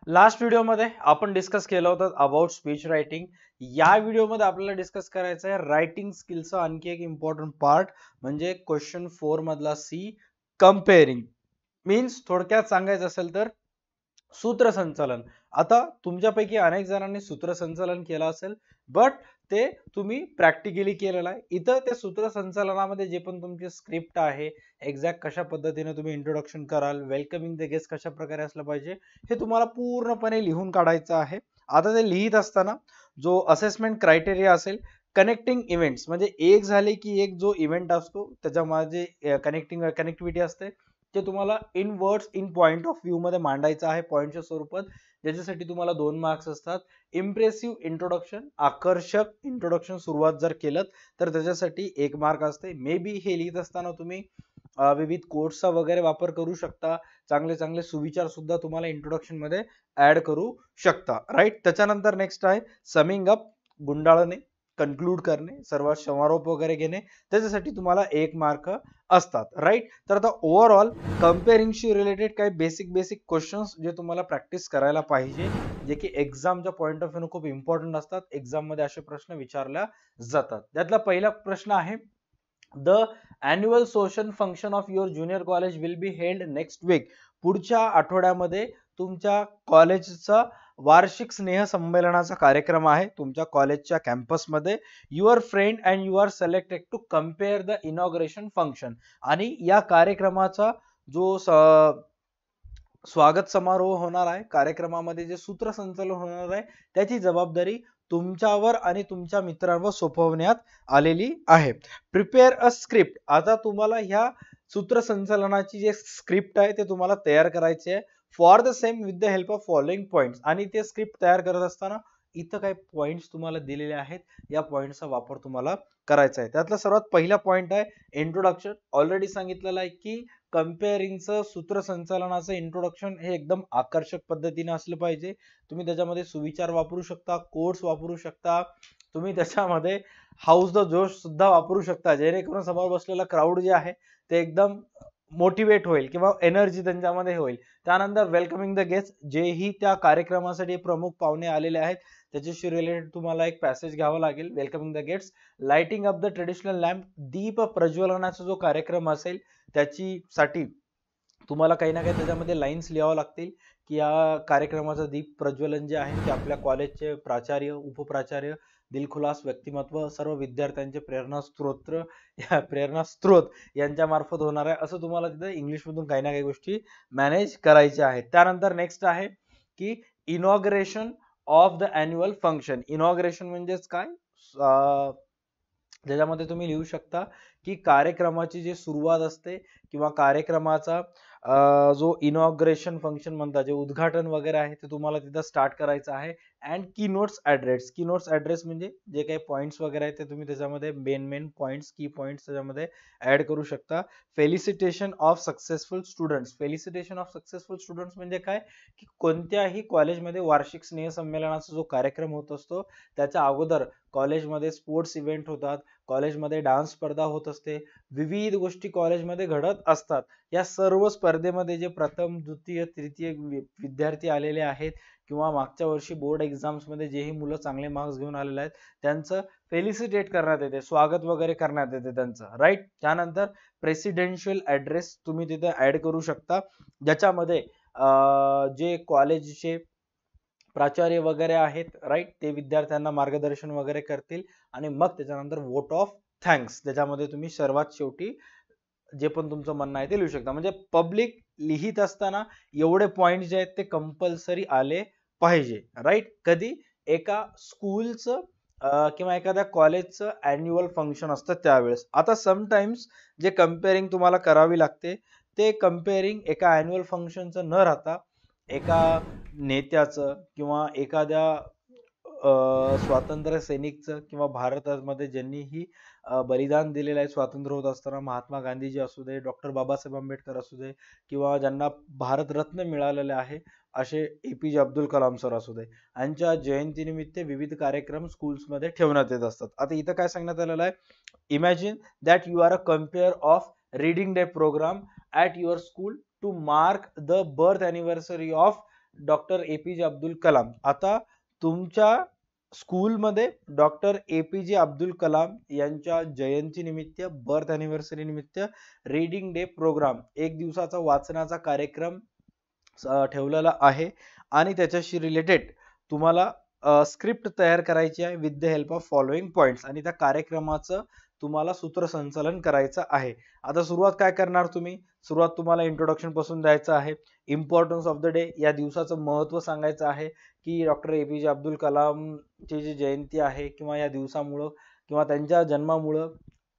Last व्हिडिओमध्ये आपण discuss केलं होतं अबाउट स्पीच रायटिंग. या व्हिडिओमध्ये आपल्याला डिस्कस करायचं आहे रायटिंग स्किलचा आणखी एक इम्पॉर्टंट पार्ट म्हणजे क्वेश्चन 4 मधला सी, कंपेअरिंग. मीन्स थोडक्यात सांगायचं असेल तर सूत्रसंचालन. आता तुमच्यापैकी अनेक जणांनी सूत्रसंचालन केलं असेल, बट ते तुम्ही प्रॅक्टिकली केलेलं आहे. इथं त्या सूत्रसंचालनामध्ये जे पण तुमची स्क्रिप्ट आहे, एक्झॅक्ट कशा पद्धतीने तुम्ही इंट्रोडक्शन कराल, वेलकमिंग द गेस्ट कशा प्रकारे असलं पाहिजे, हे तुम्हाला पूर्णपणे लिहून काढायचं आहे. आता ते लिहित असताना जो असेसमेंट क्रायटेरिया असेल, कनेक्टिंग इव्हेंट्स म्हणजे एक झाले की एक जो इव्हेंट असतो त्याच्यामध्ये कनेक्टिव्हिटी असते, ते तुम्हाला in words in point of view मध्ये मांडायचं आहे पॉइंटच्या स्वरूपात. ज्याच्यासाठी तुम्हाला 2 मार्क्स असतात. इम्प्रेसिव्ह इंट्रोडक्शन, आकर्षक इंट्रोडक्शन सुरुवात जर केलं तर त्याच्यासाठी 1 मार्क असते. मे बी हे लिहित असताना तुम्ही विविध कोट्सचा वगैरे वापर करू शकता. चांगले चांगले सुविचार सुद्धा तुम्हाला इंट्रोडक्शन मध्ये ऍड करू शकता. राईट. त्याच्यानंतर नेक्स्ट आहे समिंग अप, गुंडाळणे, कन्क्लूड करणे, सर्वात समारोप वगैरे घेणे. त्याच्यासाठी तुम्हाला 1 मार्क असतात. राईट. तर आता ओव्हरऑल कम्पेअरिंगशी रिलेटेड काही बेसिक क्वेश्चन्स जे तुम्हाला प्रॅक्टिस करायला पाहिजे, जे की एक्झामच्या पॉइंट ऑफ व्ह्यू खूप इम्पॉर्टंट असतात. एक्झाम मध्ये असे प्रश्न विचारल्या जातात. त्यातला पहिला प्रश्न आहे, the annual social function of your junior college will be held next week. पुढच्या आठवड्यामध्ये तुमच्या कॉलेजचा वार्षिक स्नेह संमेलनाचा कार्यक्रम आहे तुमच्या कॉलेजच्या कॅम्पसमध्ये. Your friend and you are selected to compere the inauguration function. आणि या कार्यक्रमाचा जो स्वागत समारोह होणार आहे, कार्यक्रमामध्ये जे सूत्रसंचालन होणार आहे, त्याची जबाबदारी तुमच्यावर आणि तुमच्या मित्रांवर सोपवण्यात आलेली आहे. Prepare a script. आता तुम्हाला ह्या सूत्रसंचालनाची जे स्क्रिप्ट आहे ते तुम्हाला तयार करायचे आहे for the same with the help of following points. आणि ते स्क्रिप्ट तयार करत असताना इथं काही पॉइंट्स तुम्हाला दिलेले आहेत, या पॉइंटचा वापर तुम्हाला करायचा आहे. त्यातला सर्वात पहिला पॉइंट आहे इंट्रोडक्शन. ऑलरेडी सांगितलेलं आहे की कंपेअरिंगचं सूत्रसंचालनाचं इंट्रोडक्शन हे एकदम आकर्षक पद्धतीने असलं पाहिजे. तुम्ही त्याच्यामध्ये सुविचार वापरू शकता, कोट्स वापरू शकता, तुम्ही त्याच्यामध्ये हाऊस द जोश सुद्धा वापरू शकता, जेणेकरून समोर बसलेला क्राऊड जे आहे ते एकदम मोटिवेट होईल किंवा एनर्जी त्यांच्यामध्ये होईल. त्यानंतर वेलकमिंग द गेस्ट, जेही त्या कार्यक्रमासाठी प्रमुख पाहुणे आलेले आहेत त्याच्याशी रिलेटेड तुम्हाला एक पॅसेज घ्यावा लागेल. Welcoming the guest. Lighting up the traditional lamp, दीप प्रज्वलनाचा जो कार्यक्रम असेल त्याची साठी तुम्हाला काही ना काही त्याच्यामध्ये लाईन्स लिहावं लागतील की या कार्यक्रमाचं दीप प्रज्वलन जे आहे ते आपल्या कॉलेजचे प्राचार्य, उपप्राचार्य, दिलखुलास व्यक्तिमत्व, सर्व विद्यार्थ्यांचे प्रेरणा स्त्रोत यांच्या मार्फत होणार आहे, असं तुम्हाला तिथे इंग्लिश मधून काही ना काही गोष्टी मॅनेज करायच्या आहेत. त्यानंतर नेक्स्ट आहे की inauguration of the annual function. Inauguration म्हणजेच काय, ज्याच्यामध्ये तुम्ही लिहू शकता की कार्यक्रमाची जी सुरुवात असते किंवा कार्यक्रमाचा जो इनॉग्रेशन फंक्शन म्हणतात, जे उद्घाटन वगैरे आहे ते तुम्हाला तिथं स्टार्ट करायचं आहे. अँड की नोट्स ऍड्रेस. की नोट्स ऍड्रेस म्हणजे जे काही पॉइंट्स वगैरे आहेत ते तुम्ही त्याच्यामध्ये मेन पॉइंट्स, की पॉइंट्स त्याच्यामध्ये ऍड करू शकता. Felicitation of successful students. Felicitation of successful students म्हणजे काय की कोणत्याही कॉलेजमध्ये वार्षिक स्नेह संमेलनाचा जो कार्यक्रम होत असतो त्याच्या अगोदर कॉलेजमध्ये स्पोर्ट्स इव्हेंट होतात, कॉलेजमध्ये डान्स स्पर्धा होत असते, विविध गोष्टी कॉलेजमध्ये घडत असतात. या सर्व स्पर्धेमध्ये जे प्रथम, द्वितीय, तृतीय विद्यार्थी आलेले आहेत किंवा मागच्या वर्षी बोर्ड एक्झाम्स मध्ये जेही मुलं चांगले मार्क्स घेऊन आलेले आहेत त्यांचं फेलिसिटेट करण्यात येते, स्वागत वगैरे करण्यात येते त्यांचं. राईट. त्यानंतर प्रेसिडेन्शियल ऍड्रेस तुम्ही तिथे ऍड करू शकता, ज्याच्यामध्ये जे कॉलेजचे प्राचार्य वगैरे आहेत, राईट, ते विद्यार्थ्यांना मार्गदर्शन वगैरे करतील. आणि मग त्याच्यानंतर वोट ऑफ थँक्स, त्याच्यामध्ये तुम्ही सर्वात शेवटी जे पण तुमचं म्हणणं आहे ते लिहू शकता. म्हणजे पब्लिक लिहित असताना एवढे पॉइंट जे आहेत ते कंपल्सरी आले पाहिजे. राईट. कधी एका स्कूलचं किंवा एखाद्या कॉलेजचं अॅन्युअल फंक्शन असतं त्यावेळेस. आता समटाइम्स जे कंपेअरिंग तुम्हाला करावी लागते ते कंपेअरिंग एका अॅन्युअल फंक्शनचं न राहता एका नेत्याचं किंवा एखाद्या स्वातंत्र्य सैनिकचं किंवा भारतामध्ये ज्यांनीही बलिदान दिलेलं आहे स्वातंत्र्य होत असताना, महात्मा गांधीजी असू दे, डॉक्टर बाबासाहेब आंबेडकर असू दे, किंवा ज्यांना भारतरत्न मिळालेले आहे असे APJ अब्दुल कलाम सर असू दे, यांच्या जयंतीनिमित्त विविध कार्यक्रम स्कूल्समध्ये ठेवण्यात येत असतात. आता इथं काय सांगण्यात आलेलं आहे, imagine that you are a compere of reading day programme at your school to mark the birth anniversary of doctor A P J Abdul Kalam. आता तुमच्या स्कूलमध्ये डॉक्टर एपीजे अब्दुल कलाम यांच्या जयंती निमित्त, बर्थ अॅनिव्हर्सरी निमित्त रीडिंग डे प्रोग्राम, एक दिवसाचा वाचनाचा कार्यक्रम ठेवलेला आहे आणि त्याच्याशी रिलेटेड तुम्हाला स्क्रिप्ट तयार करायची आहे with the help of following points आणि त्या कार्यक्रमाचं तुम्हाला सूत्रसंचालन करायचं आहे. आता सुरुवात काय करणार तुम्ही? सुरुवात तुम्हाला इंट्रोडक्शन पासून द्यायचं आहे. इम्पॉर्टन्स ऑफ द डे, या दिवसाचं महत्त्व सांगायचं आहे की डॉक्टर एपीजे अब्दुल कलामची जी जयंती आहे किंवा या दिवसामुळं किंवा त्यांच्या जन्मामुळं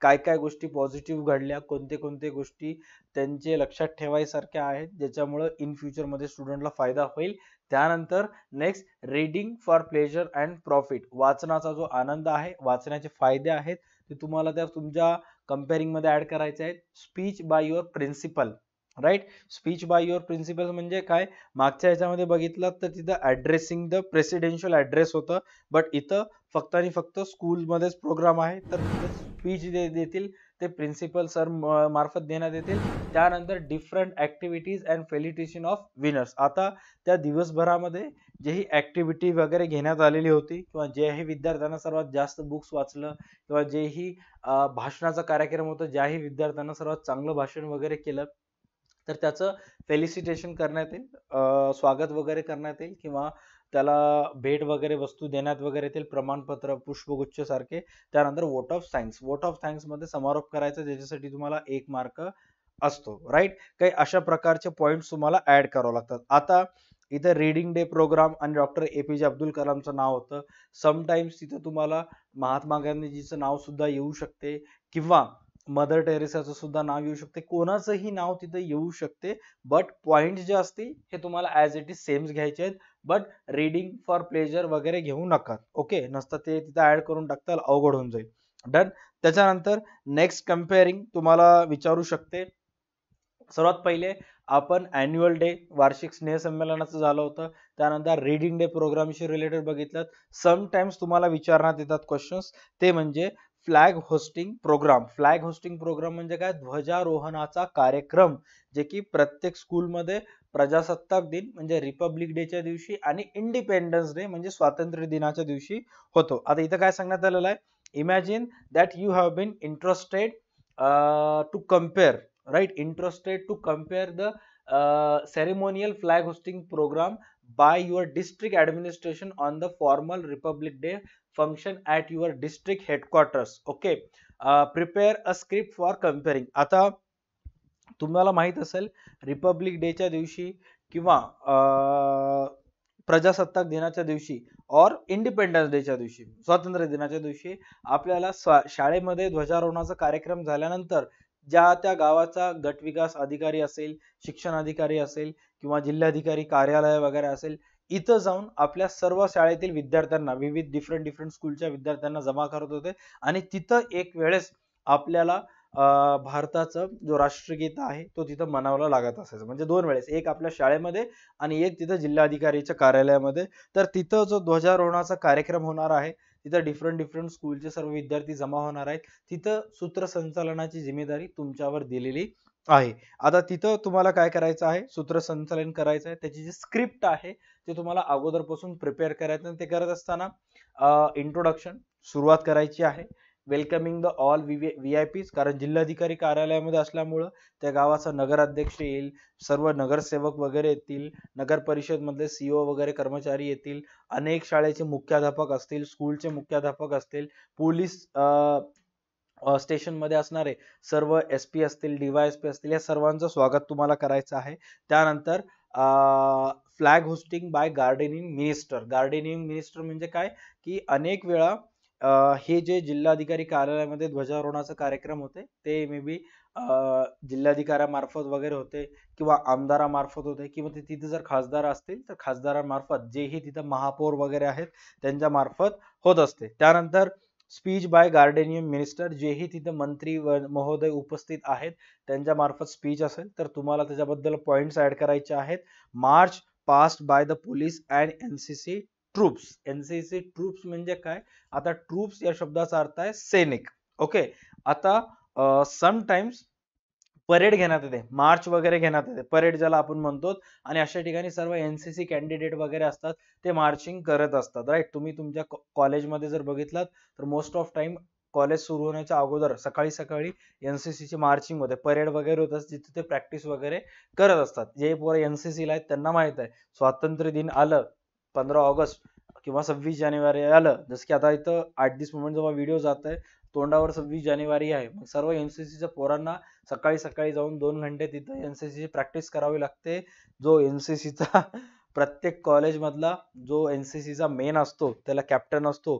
काय काय गोष्टी पॉझिटिव्ह घडल्या, कोणते कोणते गोष्टी त्यांचे लक्षात ठेवायसारख्या आहेत ज्याच्यामुळं इन फ्युचरमध्ये स्टुडंटला फायदा होईल. त्यानंतर next reading for pleasure and profit, वाचनाचा जो आनंद आहे, वाचण्याचे फायदे आहेत ते तुम्हाला त्या तुमच्या कंपेअरिंग मध्ये ऍड करायचे आहेत. Speech by your principal, right. Speech by your principal म्हणजे काय? मागच्या ह्याच्यामध्ये बघितलं तर तिथं ऍड्रेसिंग द प्रेसिडेन्शियल ऍड्रेस होतं, बट इथं फक्त आणि फक्त स्कूलमध्येच प्रोग्राम आहे तर तिथं स्पीच देतील ते प्रिन्सिपल सर मार्फत देण्यात येतील. त्यानंतर different activities and felicitation of winners. आता त्या दिवसभरामध्ये जे ही ऍक्टिव्हिटी वगैरे घेण्यात आलेली होती किंवा जेही विद्यार्थ्यांना सर्वात जास्त बुक्स वाचलं किंवा जेही भाषणाचा कार्यक्रम होता, ज्याही विद्यार्थ्यांना सर्वात चांगलं भाषण वगैरे केलं तर त्याचं फेलिसिटेशन करण्यात येईल, स्वागत वगैरे करण्यात येईल किंवा त्याला भेट वगैरे वस्तू देण्यात वगैरे येतील, प्रमाणपत्र, पुष्पगुच्छ सारखे. त्यानंतर vote of thanks, vote of thanks मध्ये समारोप करायचा ज्याच्यासाठी तुम्हाला 1 मार्क असतो, राईट. काही अशा प्रकारचे पॉइंट्स तुम्हाला ऍड करावे लागतात. आता इथं रीडिंग डे प्रोग्राम आणि डॉक्टर एपीजे अब्दुल कलामचं नाव होतं. समटाइम्स तिथं तुम्हाला महात्मा गांधीजीचं नाव सुद्धा येऊ शकते किंवा मदर टेरेसाचं सुद्धा नाव येऊ शकते, कोणाचंही नाव तिथे येऊ शकते. बट पॉइंट जे असतील हे तुम्हाला ऍज इट इज सेम्स घ्यायचे आहेत. बट रीडिंग फॉर प्लेजर वगैरे घेऊ नका. ओके, नसतं ते तिथे ऍड करून टाकताल, अवघड होऊन जाईल. डन. त्याच्यानंतर नेक्स्ट कम्पेअरिंग तुम्हाला विचारू शकते. सर्वात पहिले आपण अॅन्युअल डे, वार्षिक स्नेहसंमेलनाचं झालं होतं. त्यानंतर रीडिंग डे प्रोग्रामशी रिलेटेड बघितलं. समटाइम्स तुम्हाला विचारण्यात येतात क्वेश्चन्स, ते म्हणजे flag hosting program. Flag hosting program म्हणजे काय? ध्वजारोहणाचा कार्यक्रम, जे की प्रत्येक स्कूलमध्ये प्रजासत्ताक दिन म्हणजे रिपब्लिक डेच्या दिवशी आणि इंडिपेंडन्स डे म्हणजे स्वातंत्र्य दिनाच्या दिवशी होतो. आता इथं काय सांगण्यात आलेलं आहे? Imagine that you have been interested to compere, right, interested to compare the ceremonial flag hosting program by your district administration on the formal Republic Day function at your district headquarters. Okay, prepare a script for comparing. आता तुम्हाला माहित असेल Republic डेच्या दिवशी किंवा प्रजासत्ताक दिनाच्या दिवशी और इंडिपेंडन्स डेच्या दिवशी, स्वातंत्र्य दिनाच्या दिवशी आपल्याला शाळेमध्ये ध्वजारोहणाचा कार्यक्रम झाल्यानंतर ज्या त्या गावाचा गट विकास अधिकारी असेल, शिक्षण अधिकारी असेल किंवा जिल्हाधिकारी कार्यालय वगैरे असेल, इथं जाऊन आपल्या सर्व शाळेतील विद्यार्थ्यांना, विविध डिफरंट स्कूलच्या विद्यार्थ्यांना जमा करत होते आणि तिथं एक वेळेस आपल्याला भारताचं जो राष्ट्रगीत आहे तो तिथं म्हणावं लागत असायचं. म्हणजे 2 वेळेस, एक आपल्या शाळेमध्ये आणि एक तिथं जिल्हाधिकारीच्या कार्यालयामध्ये. तर तिथं जो ध्वजारोहणाचा कार्यक्रम होणार आहे तिथं डिफरंट स्कूलचे सर्व विद्यार्थी जमा होणार आहेत. तिथं सूत्रसंचालनाची जिम्मेदारी तुमच्यावर दिलेली आहे. आता तिथं तुम्हाला काय करायचं आहे? सूत्रसंचालन करायचं आहे. त्याची जी स्क्रिप्ट आहे ते तुम्हाला अगोदरपासून प्रिपेअर करायचं. ते करत असताना इंट्रोडक्शन सुरुवात करायची आहे. वेलकमिंग द ऑल व्हीआयपीज, कारण जिल्हाधिकारी कार्यालयामध्ये असल्यामुळं त्या गावाचा नगराध्यक्ष येईल, सर्व नगरसेवक वगैरे येतील, नगर परिषद मधले सीओ वगैरे कर्मचारी येतील, अनेक शाळेचे मुख्याध्यापक असतील, स्कूलचे मुख्याध्यापक असतील, पोलीस स्टेशन मध्ये असणारे सर्व एसपी असतील, डीवायएसपी असतील, या सर्वांचं स्वागत तुम्हाला करायचं आहे. त्यानंतर flag hosting by gardening minister. Gardening minister म्हणजे काय की अनेक वेळा हे जे जिल्हाधिकारी कार्यालयामध्ये ध्वजारोहणाचा कार्यक्रम होते ते मे बी जिल्हाधिकाऱ्यामार्फत वगैरे होते किंवा आमदारामार्फत होते किंवा तिथे जर खासदार असतील तर खासदारांमार्फत, जेही तिथं महापौर वगैरे आहेत त्यांच्या मार्फत होत असते. त्यानंतर स्पीच बाय गार्डेनियन मिनिस्टर, जेही तिथे मंत्री महोदय उपस्थित आहेत त्यांच्या मार्फत स्पीच असेल तर तुम्हाला त्याच्याबद्दल पॉइंट्स ऍड करायचे आहेत. March passed by the police and NCC troops. NCC troops म्हणजे काय? आता ट्रूप्स या शब्दाचा अर्थ आहे सैनिक. ओके, आता समटाइम्स परेड घेण्यात येते, मार्च वगैरे घेण्यात येते, परेड ज्याला आपण म्हणतो. आणि अशा ठिकाणी सर्व एनसीसी कॅन्डिडेट वगैरे असतात, ते मार्चिंग करत असतात. राईट, तुम्ही तुमच्या कॉलेजमध्ये जर बघितलात तर मोस्ट ऑफ टाइम कॉलेज सुरू होण्याच्या अगोदर सकाळी सकाळी एनसीसी ची मार्चिंग होते, परेड वगैरे होत असते, जिथे ते प्रॅक्टिस वगैरे करत असतात. जे पोरं एनसीसी ला आहेत त्यांना माहित आहे, स्वातंत्र्य दिन आलं 15 ऑगस्ट किंवा 26 जानेवारी आलं, जसं की आता इथं 8 मोमेंट जेव्हा व्हिडिओ जात आहे तोंडावर 26 जानेवारी आहे, मग सर्व एनसीसीच्या पोरांना सकाळी सकाळी जाऊन 2 घंटे तिथं एनसीसी प्रॅक्टिस करावी लागते. जो एनसीसीचा प्रत्येक कॉलेज मधला जो एनसीसीचा मेन असतो, त्याला कॅप्टन असतो,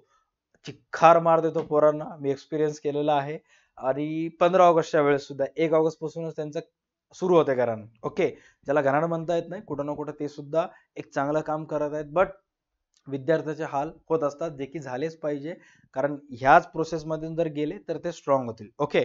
चिक्कार मार देतो पोरांना, मी एक्सपिरियन्स केलेला आहे. आणि 15 ऑगस्टच्या वेळेस सुद्धा 1 ऑगस्ट पासूनच त्यांचं सुरू होते घराणं. ओके, ज्याला घराणं म्हणता येत नाही, कुठं ना कुठं ते सुद्धा एक चांगलं काम करत आहेत. बट विद्यार्थ्याचे हाल होत असतात, जे की झालेच पाहिजे, कारण ह्याच प्रोसेस मधून जर गेले तर ते स्ट्रॉंग होतील. ओके,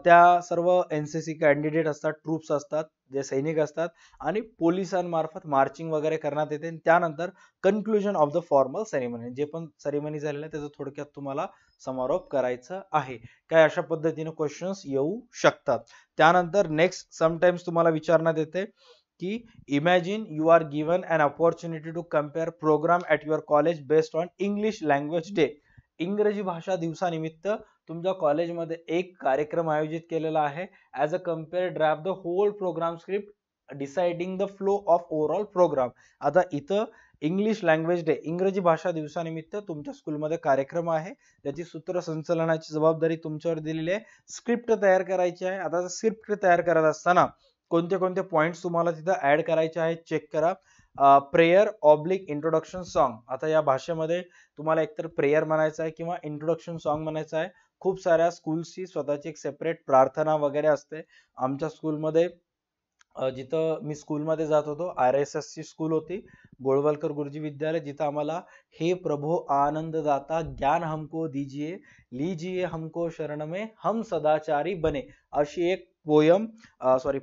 त्या सर्व एनसीसी कॅन्डिडेट असतात, ट्रूप्स असतात, जे सैनिक असतात, आणि पोलिसांमार्फत मार्चिंग वगैरे करण्यात येते. त्यानंतर conclusion of the formal ceremony, जे पण सेरेमनी झालेलं आहे त्याचं थोडक्यात तुम्हाला समारोप करायचं आहे. काय अशा पद्धतीने क्वेश्चन्स येऊ शकतात. त्यानंतर नेक्स्ट समटाइम्स तुम्हाला विचारण्यात येते की imagine you are given an opportunity to compere program at your college based on English language day. इंग्रजी भाषा दिवसानिमित्त तुमच्या कॉलेजमध्ये एक कार्यक्रम आयोजित केलेला आहे. As a compere draft the whole program script deciding the flow of overall program. आता इथं इंग्लिश लँग्वेज डे, इंग्रजी भाषा दिवसानिमित्त तुमच्या स्कूलमध्ये कार्यक्रम आहे, त्याची सूत्रसंचलनाची जबाबदारी तुमच्यावर दिलेली आहे. स्क्रिप्ट तयार करायची आहे. आता स्क्रिप्ट तयार करत असताना कोणते कोणते पॉइंट्स तुम्हाला तिथं ऍड करायचे आहेत चेक करा. Prayer oblique introduction song. आता या भाषेमध्ये तुम्हाला एकतर प्रेयर म्हणायचं आहे किंवा इंट्रोडक्शन सॉन्ग म्हणायचं आहे. खूप साऱ्या स्कूल्सची स्वतःची एक सेपरेट प्रार्थना वगैरे असते. आमच्या स्कूलमध्ये जिथं मी स्कूलमध्ये जात होतो, RSS ची स्कूल होती, गोळवलकर गुरुजी विद्यालय, जिथं आम्हाला हे प्रभो आनंद दाता ज्ञान हमको दीजिए लीजिए हमको शरण में हम सदाचारी बने, अशी एक पोयम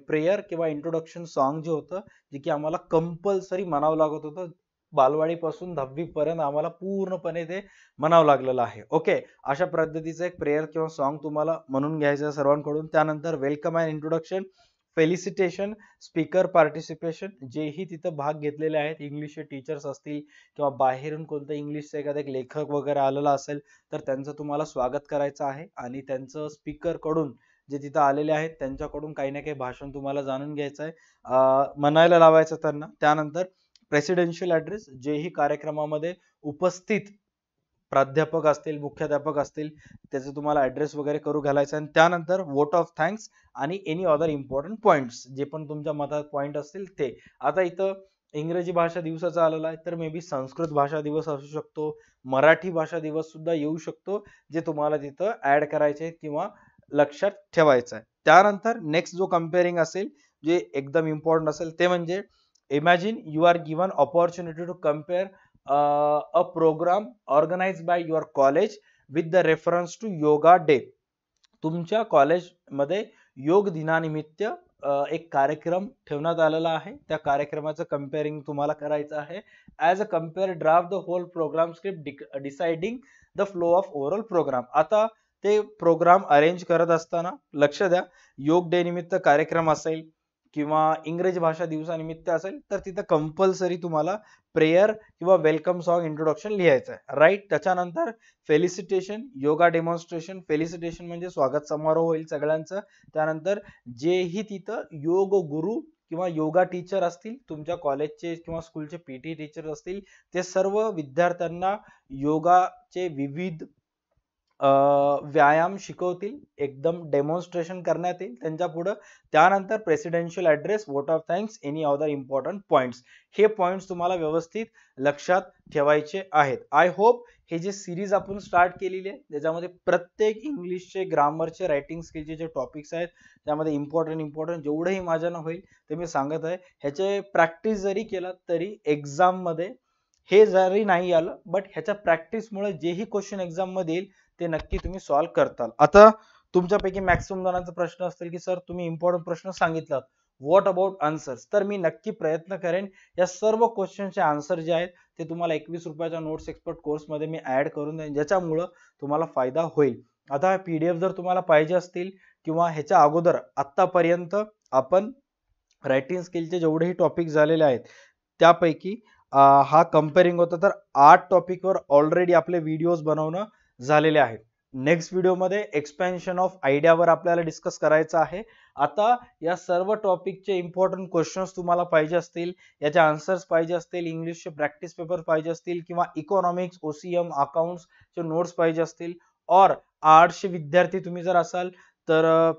प्रेयर किंवा इंट्रोडक्शन सॉन्ग जे होतं, जे की आम्हाला कंपल्सरी म्हणावं लागत होतं. बालवाडीपासून 10वी पर्यंत आम्हाला पूर्णपणे ते म्हणावं लागलेलं आहे. ओके, अशा पद्धतीचं एक प्रेयर किंवा सॉन्ग तुम्हाला म्हणून घ्यायचं सर्वांकडून. त्यानंतर welcome and introduction, felicitation, speaker participation, जेही तिथं भाग घेतलेले आहेत, इंग्लिशचे टीचर्स असतील किंवा बाहेरून कोणतं इंग्लिशचा एखादा एक लेखक वगैरे आलेला असेल तर त्यांचं तुम्हाला स्वागत करायचं आहे. आणि त्यांचं स्पीकर कडून जे तिथं आलेले आहेत त्यांच्याकडून काही ना काही भाषण तुम्हाला जाणून घ्यायचं आहे, म्हणायला लावायचं त्यांना. त्यानंतर प्रेसिडेन्शियल ऍड्रेस, जेही कार्यक्रमामध्ये उपस्थित प्राध्यापक असतील, मुख्याध्यापक असतील, त्याचे तुम्हाला ऍड्रेस वगैरे करू घालायचं आहे. त्यानंतर वोट ऑफ थँक्स आणि एनी अदर इम्पॉर्टंट पॉइंट्स, जे पण तुमच्या मतात पॉइंट असतील ते. आता इथं इंग्रजी भाषा दिवसाचा आलेला आहे, तर मे बी संस्कृत भाषा दिवस असू शकतो, मराठी भाषा दिवस सुद्धा येऊ शकतो, जे तुम्हाला तिथं ऍड करायचे किंवा लक्षात ठेवायचं आहे. त्यानंतर नेक्स्ट जो कम्पेअरिंग असेल, जे एकदम इम्पॉर्टंट असेल, ते म्हणजे imagine you are given opportunity to compere a program organized by your college with the reference to yoga day. तुमच्या कॉलेजमध्ये योग दिनानिमित्त एक कार्यक्रम ठेवण्यात आलेला आहे. त्या कार्यक्रमाचं कम्पेअरिंग तुम्हाला करायचं आहे. As a compere draft the whole program script deciding the flow of overall program. आता ते प्रोग्राम अरेंज करत असताना लक्ष द्या, योग डे निमित्त कार्यक्रम असेल किंवा इंग्रजी भाषा दिवसानिमित्त असेल तर तिथं कंपल्सरी तुम्हाला प्रेयर किंवा वेलकम सॉन्ग इंट्रोडक्शन लिहायचं आहे. राईट, त्याच्यानंतर फेलिसिटेशन, योगा डेमॉन्स्ट्रेशन. फेलिसिटेशन म्हणजे स्वागत समारोह होईल सगळ्यांचं. त्यानंतर जेही तिथं योग गुरु किंवा योगा टीचर असतील, तुमच्या कॉलेजचे किंवा स्कूलचे PT टीचर असतील, ते सर्व विद्यार्थ्यांना योगाचे विविध व्यायाम शिकवतील, एकदम डेमॉन्स्ट्रेशन करण्यात येईल त्यांच्या पुढं. त्यानंतर presidential address, vote of thanks, any other important points. हे पॉइंट्स तुम्हाला व्यवस्थित लक्षात ठेवायचे आहेत. आय होप हे जे सिरीज आपण स्टार्ट केलेली आहे त्याच्यामध्ये प्रत्येक इंग्लिशचे, ग्रामरचे, रायटिंग स्किलचे जे टॉपिक्स आहेत त्यामध्ये इम्पॉर्टंट जेवढंही माझ्यानं होईल ते मी सांगत आहे. ह्याचे प्रॅक्टिस जरी केला तरी एक्झाम मध्ये हे जरी नाही आलं, बट ह्याच्या प्रॅक्टिसमुळे जेही क्वेश्चन एक्झाम मध्ये येईल ते नक्की तुम्ही सॉल्व्ह करताल. आता तुमच्यापैकी मॅक्सिमम जणांचा प्रश्न असतील की सर तुम्ही इम्पॉर्टंट प्रश्न सांगितलात, व्हॉट अबाउट आन्सर्स. तर मी नक्की प्रयत्न करेन या सर्व क्वेश्चनचे आन्सर जे आहेत ते तुम्हाला 21 रुपयाच्या नोट्स एक्सपर्ट कोर्समध्ये मी ऍड करून देईन, ज्याच्यामुळं तुम्हाला फायदा होईल. आता PDF जर तुम्हाला पाहिजे असतील किंवा ह्याच्या अगोदर आतापर्यंत आपण रायटिंग स्किलचे जेवढेही टॉपिक झालेले आहेत त्यापैकी हा कंपेअरिंग होता, तर 8 टॉपिकवर ऑलरेडी आपले व्हिडिओज बनवणं झालेले आहेत. नेक्स्ट व्हिडिओमध्ये एक्सपेन्शन ऑफ आयडियावर आपल्याला डिस्कस करायचं आहे. आता या सर्व टॉपिकचे इम्पॉर्टंट क्वेश्चन्स तुम्हाला पाहिजे असतील, याचे आन्सर्स पाहिजे असतील, इंग्लिशचे प्रॅक्टिस पेपर पाहिजे असतील किंवा इकॉनॉमिक्स, ओसीएम, अकाउंट्सचे नोट्स पाहिजे असतील, और आर्ट्सचे विद्यार्थी तुम्ही जर असाल तर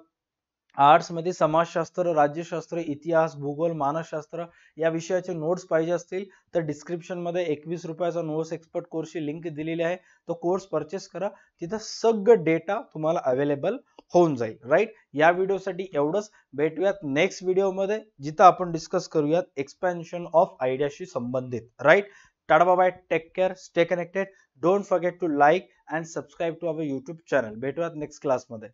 आर्ट्स मध्ये समाजशास्त्र, राज्यशास्त्र, इतिहास, भूगोल, मानसशास्त्र या विषयाचे नोट्स पाहिजे असतील तर डिस्क्रिप्शन मध्ये 21 रुपयाचा नोट्स एक्सपर्ट कोर्सची लिंक दिलेली आहे. तो कोर्स परचेस करा, तिथं सगळं डेटा तुम्हाला अवेलेबल होऊन जाईल. राईट, या व्हिडिओसाठी एवढंच. भेटूयात नेक्स्ट व्हिडिओमध्ये जिथं आपण डिस्कस करूयात एक्सपेन्शन ऑफ आयडियाशी संबंधित. Right, tata bye bye, take care, stay connected, don't forget to like and subscribe to our YouTube channel. भेटूयात नेक्स्ट क्लासमध्ये.